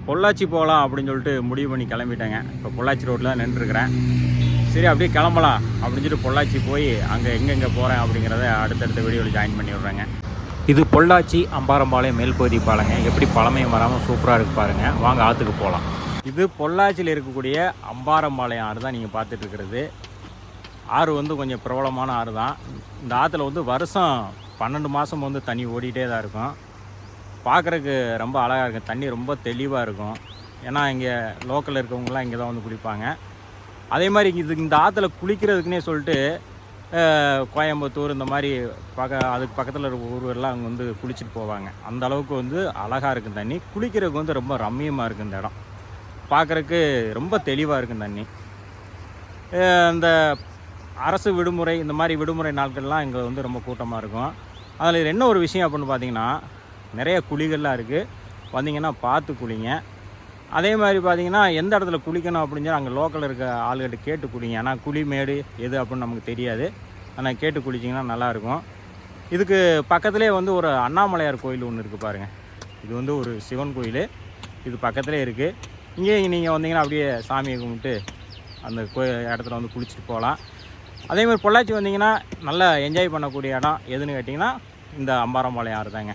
பொள்ளாச்சி போகலாம் அப்படின்னு சொல்லிட்டு முடிவு பண்ணி கிளம்பிட்டேங்க. இப்போ பொள்ளாச்சி ரோட்டில் தான் நின்றுருக்கிறேன். சரி அப்படியே கிளம்பலாம் அப்படின்னு சொல்லிட்டு பொள்ளாச்சி போய் அங்கே எங்கெங்கே போகிறேன் அப்படிங்கிறத அடுத்தடுத்த வீடியோவில் ஜாயின் பண்ணி விட்றேங்க. இது பொள்ளாச்சி அம்பாரம்பாளையம் மேல்பகுதி பாலங்க. எப்படி பழமையும் வராமல் சூப்பராக இருக்குது பாருங்கள். வாங்க ஆற்றுக்கு போகலாம். இது பொள்ளாச்சியில் இருக்கக்கூடிய அம்பாரம்பாளையம் ஆறு தான் நீங்கள் பார்த்துட்ருக்கிறது. ஆறு வந்து கொஞ்சம் பிரபலமான ஆறு தான். இந்த ஆற்றுல வந்து வருஷம் 12 மாதம் வந்து தண்ணி ஓடிட்டே தான் இருக்கும். பார்க்குறதுக்கு ரொம்ப அழகாக இருக்கும். தண்ணி ரொம்ப தெளிவாக இருக்கும். ஏன்னா இங்கே லோக்கலில் இருக்கவங்களாம் இங்கே தான் வந்து குளிப்பாங்க. அதே மாதிரி இந்த ஆற்றுல குளிக்கிறதுக்குன்னே சொல்லிட்டு கோயம்புத்தூர் இந்த மாதிரி அதுக்கு பக்கத்தில் இருக்க ஊரெல்லாம் அங்கே வந்து குளிச்சுட்டு போவாங்க. அந்த அளவுக்கு வந்து அழகாக இருக்கும் தண்ணி. குளிக்கிறதுக்கு வந்து ரொம்ப ரம்மியமாக இருக்குது இந்த இடம். பார்க்குறதுக்கு ரொம்ப தெளிவாக இருக்கும் தண்ணி. இந்த அரசு விடுமுறை இந்த மாதிரி விடுமுறை நாட்கள்லாம் இங்கே வந்து ரொம்ப கூட்டமாக இருக்கும். அதில் என்ன ஒரு விஷயம் அப்படின்னு பார்த்தீங்கன்னா, நிறைய குழிகள்லாம் இருக்குது. வந்தீங்கன்னா பார்த்து குளிங்க. அதே மாதிரி பார்த்தீங்கன்னா எந்த இடத்துல குளிக்கணும் அப்படின்னு சொல்லி அங்கே லோக்கலில் இருக்க ஆளுகிட்ட கேட்டு குளிங்க. ஆனால் குழி மேடு எது அப்படின்னு நமக்கு தெரியாது. ஆனால் கேட்டு குளிச்சிங்கன்னா நல்லாயிருக்கும். இதுக்கு பக்கத்துலேயே வந்து ஒரு அண்ணாமலையார் கோயில் ஒன்று இருக்குது பாருங்கள். இது வந்து ஒரு சிவன் கோயில். இது பக்கத்துலேயே இருக்குது. இங்கே நீங்கள் வந்தீங்கன்னா அப்படியே சாமியை கும்பிட்டு அந்த இடத்துல வந்து குளிச்சுட்டு போகலாம். அதேமாதிரி பொள்ளாச்சி வந்தீங்கன்னா நல்லா என்ஜாய் பண்ணக்கூடிய இடம் எதுன்னு கேட்டிங்கன்னா இந்த அம்பாரம்பாளையம் ஆறு தாங்க.